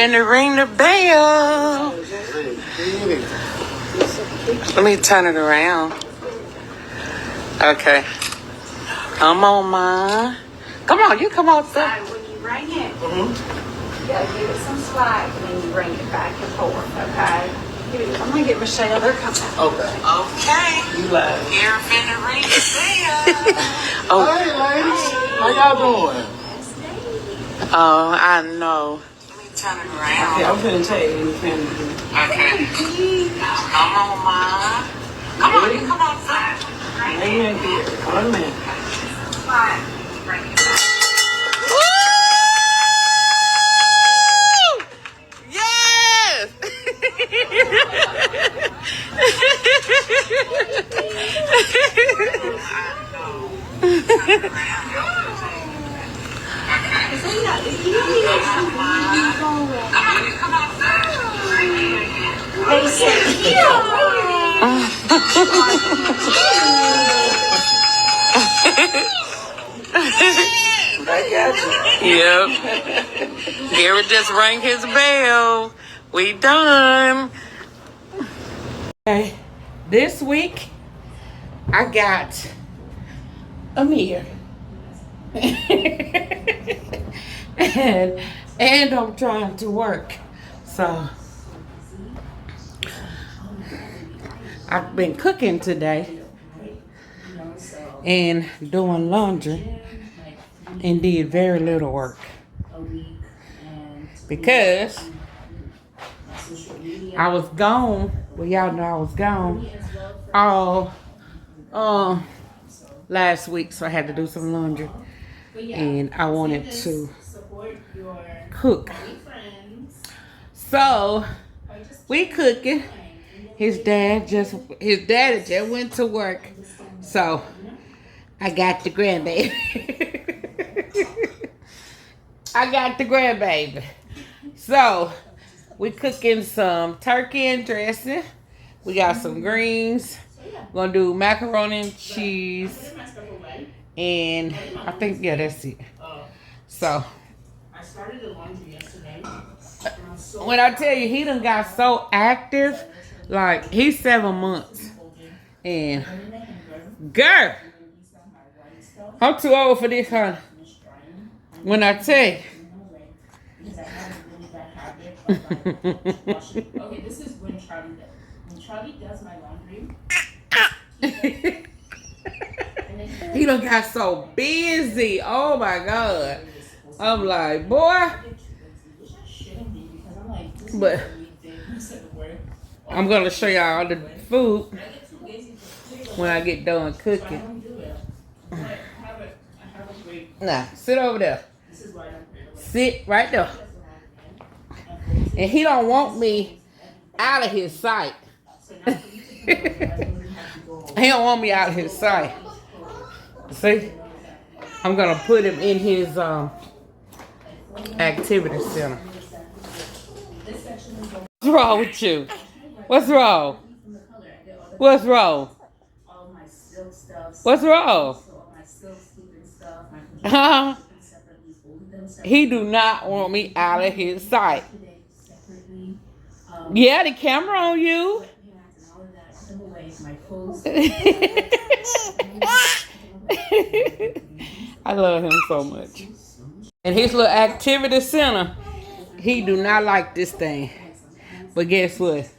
finna ring the bell. Let me turn it around. Okay. Come on, Ma. Come on, you come outside. When you ring it, you gotta give it some slack and then you bring it back and forth, okay? I'm gonna get Michelle, they're coming. Okay. You lied. Here finna ring the bell. Hey, ladies. How y'all doing? Oh, I know. Let me turn it around. Okay, I'm finna tell you. Okay. Come on, Ma. Come on, you come outside. Amen, dear. Amen. Bring it back. Woo! Yes! They said, Yep. Gary just rang his bell. We done. Okay. This week, I got a mirror. and I'm trying to work. So, I've been cooking today and doing laundry and did very little work because I was gone. Well, y'all know I was gone all last week, so I had to do some laundry and I wanted to cook. So we cooking. His daddy just went to work, so I got the grandbaby. I got the grandbaby. So we cooking some turkey and dressing. We got some greens. We're gonna do macaroni and cheese, and I think that's it. So I started the laundry yesterday. When I tell you, he done got so active. Like, he's 7 months. And, girl, I'm too old for this, honey. When I tell you. Okay, this is when Charlie does my laundry. He done got so busy. Oh, my God. I'm like, boy. But I'm going to show y'all the food when I get done cooking. Nah, sit over there. Sit right there. And he don't want me out of his sight. He don't want me out of his sight. See? I'm going to put him in his activity center. What's wrong with you? What's wrong? What's wrong? What's wrong? He do not want me out of his sight. Yeah, the camera on you. I love him so much. And his little activity center, he do not like this thing. But guess what?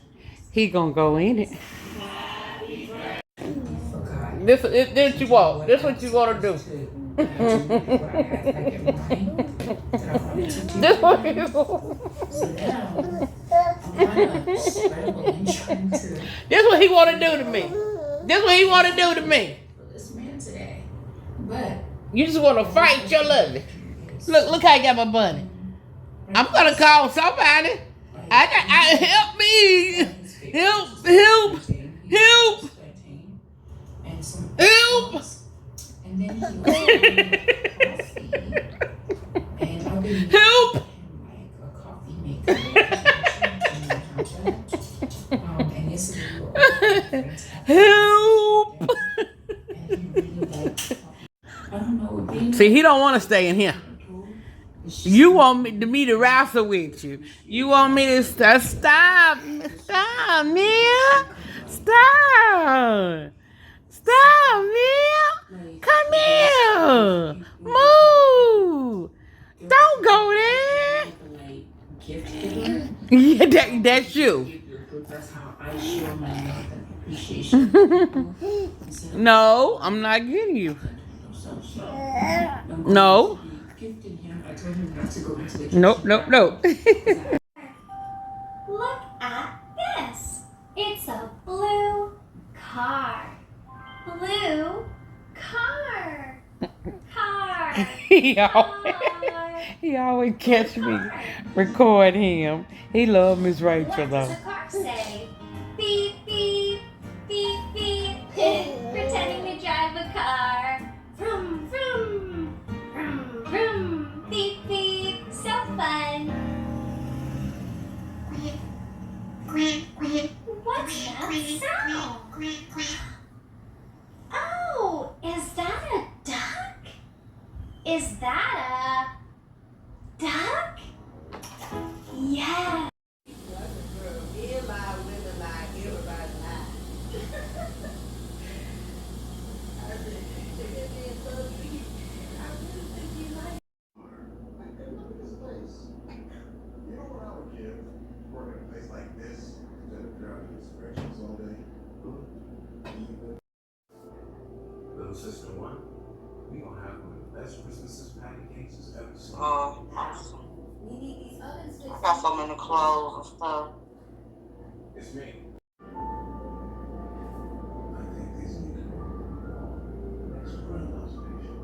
He gonna go in it. This what you want. This what you want to do. This what you want. This what he want to do to me. This what he want to do to me. You just want to fight your lovey. Look how I got my bunny. I'm gonna call somebody. I help me. Help. Help. Help. See, he don't want to stay in here. You want me to wrestle with you. You want me to stop, Mia. Stop. Stop, Mia. Come here. Move. Don't go there. Yeah, that's you. That's how I show my love and appreciation. No, I'm not getting you. No. Gifting him, I told him not to go into the Nope, nope, nope. Look at this. It's a blue car. Blue car. Car. he Car. always catch me record him. He love Miss Rachel What though. does the car say? Beep, beep, beep, beep. Pretending to drive a car. Vroom, vroom. Vroom, vroom. Beep, beep. So fun. What's that sound? Oh, is that a duck? Is that a duck? Yeah. Little sister one, we gonna have one of the best Christmases patty cakes has ever seen. Oh, awesome. I got so many clothes and stuff. It's me. I think these need to go. Next grandma's station.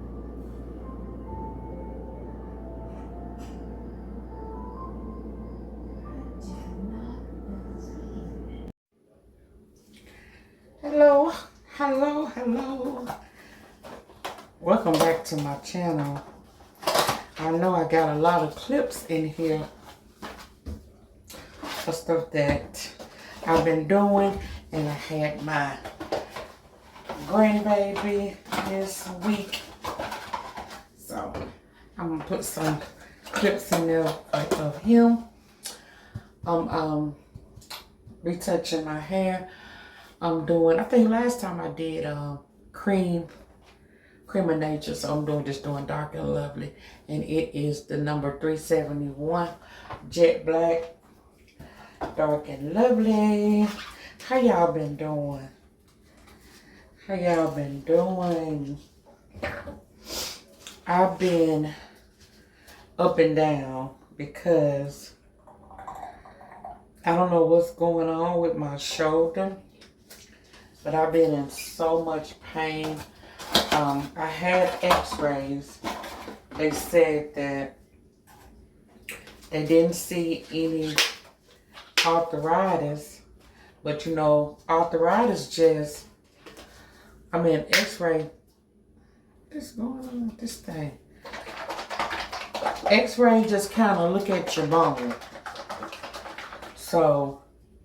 Hello, hello, hello. Welcome back to my channel. I know I got a lot of clips in here for stuff that I've been doing, and I had my grandbaby this week, so I'm gonna put some clips in there of him. I'm retouching my hair. I'm doing, I think last time I did cream of nature, so I'm just doing dark and lovely, and it is the number 371 jet black, dark and lovely. How y'all been doing? How y'all been doing? I've been up and down because I don't know what's going on with my shoulder, but I've been in so much pain. I had x-rays. They said that they didn't see any arthritis, but you know, arthritis just, x-ray, what's going on with this thing? X-ray just kind of look at your bone. So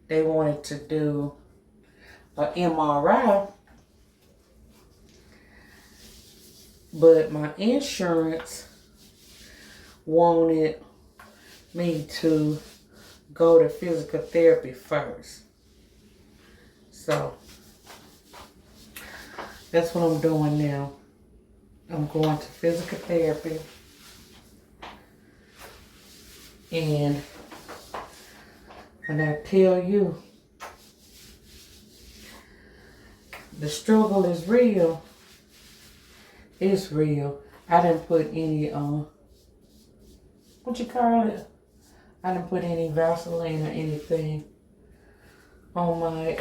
they wanted to do an MRI, but my insurance wanted me to go to physical therapy first. So that's what I'm doing now. I'm going to physical therapy, and when I tell you the struggle is real, it's real. I didn't put any, what you call it? I didn't put any Vaseline or anything on my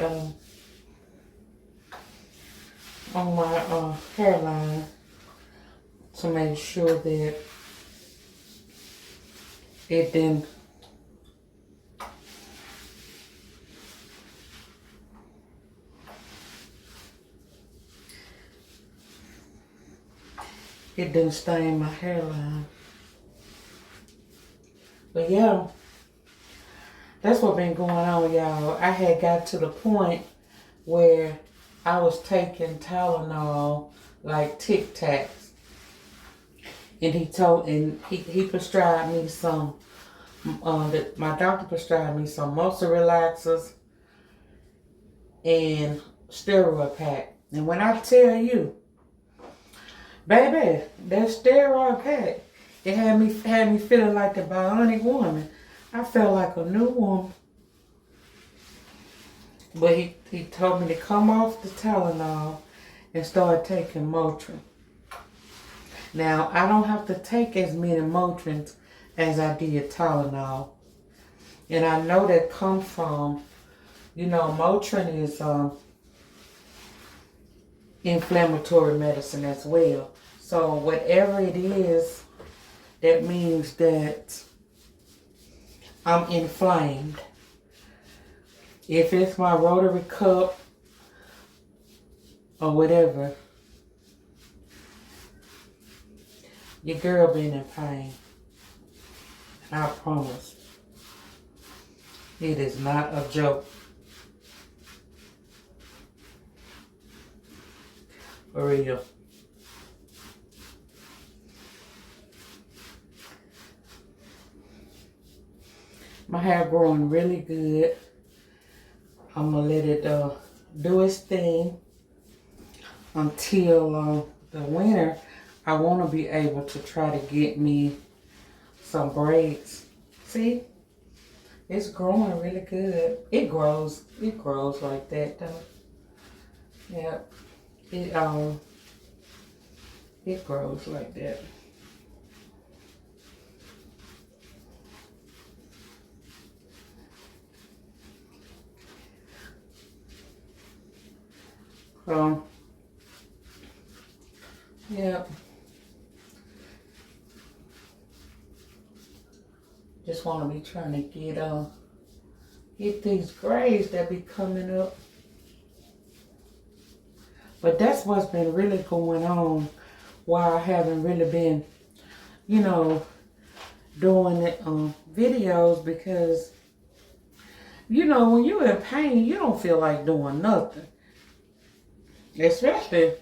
hairline to make sure that it didn't stain my hairline. But yeah, that's what been going on, y'all. I had got to the point where I was taking Tylenol like Tic Tacs, And he prescribed me some, my doctor prescribed me some muscle relaxers and steroid pack. And when I tell you, baby, that steroid pack, it had me feeling like a bionic woman. I felt like a new woman. But he told me to come off the Tylenol and start taking Motrin. Now, I don't have to take as many Motrins as I did Tylenol. And I know that comes from, Motrin is inflammatory medicine as well. So whatever it is, that means that I'm inflamed. If it's my rotary cup or whatever, your girl been in pain. I promise. It is not a joke. For real. My hair growing really good. I'm gonna let it do its thing until the winter. I want to be able to try to get me some braids. See, it's growing really good. It grows like that though. Yep, it grows like that. Yep. Just want to be trying to get these grades that be coming up. But that's what's been really going on, why I haven't really been, doing it videos, because when you're in pain, you don't feel like doing nothing. Especially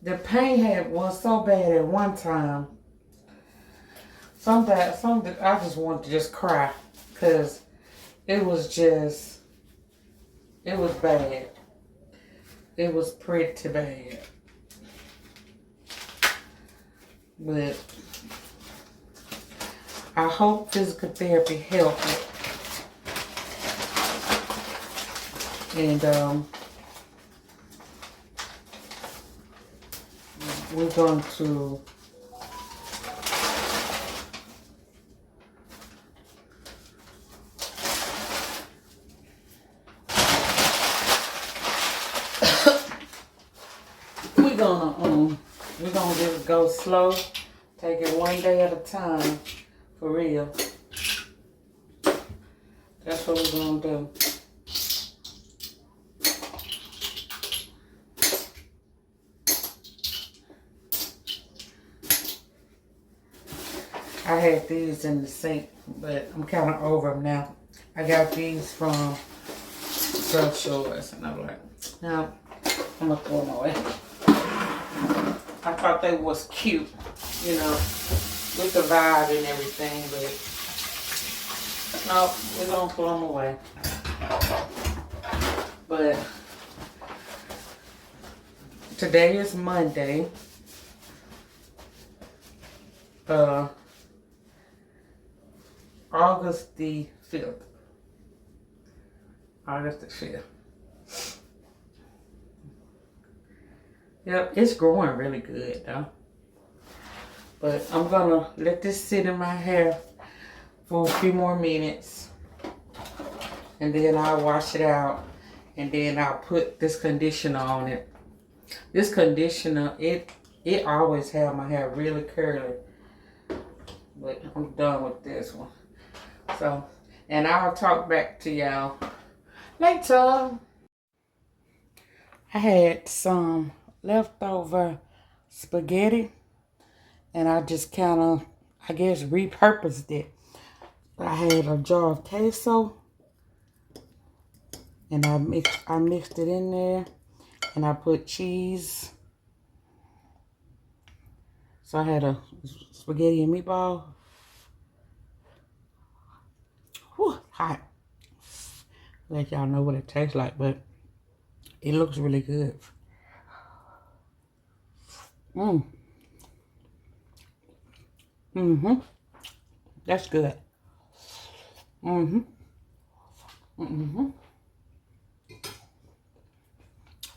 the pain was so bad at one time. Something I just wanted to just cry, because it was bad. It was pretty bad. But I hope physical therapy helped. And we're going to we're gonna just go slow, take it one day at a time, for real. That's what we're gonna do. I had these in the sink, but I'm kind of over them now. I got these from Gulf Shores, and I'm like, no, I'm gonna throw them away. I thought they was cute, with the vibe and everything, but no, we're gonna throw them away. But today is Monday. August the 5th. August the 5th. Yep, it's growing really good though. But I'm gonna let this sit in my hair for a few more minutes. And then I'll wash it out. And then I'll put this conditioner on it. This conditioner, it always have my hair really curly. But I'm done with this one. So, and I'll talk back to y'all later. I had some leftover spaghetti, and I just kind of, I guess, repurposed it. I had a jar of queso, and I mixed it in there, and I put cheese, So I had a spaghetti and meatball. Whew, hot. Let y'all know what it tastes like, but it looks really good. That's good.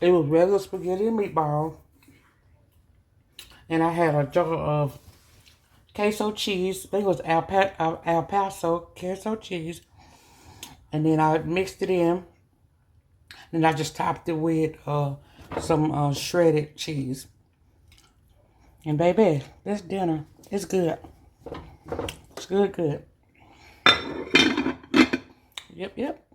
It was regular spaghetti and meatball. And I had a jar of queso cheese. I think it was El Paso queso cheese. And then I mixed it in. And I just topped it with some shredded cheese. And baby, this dinner is good. It's good. Yep.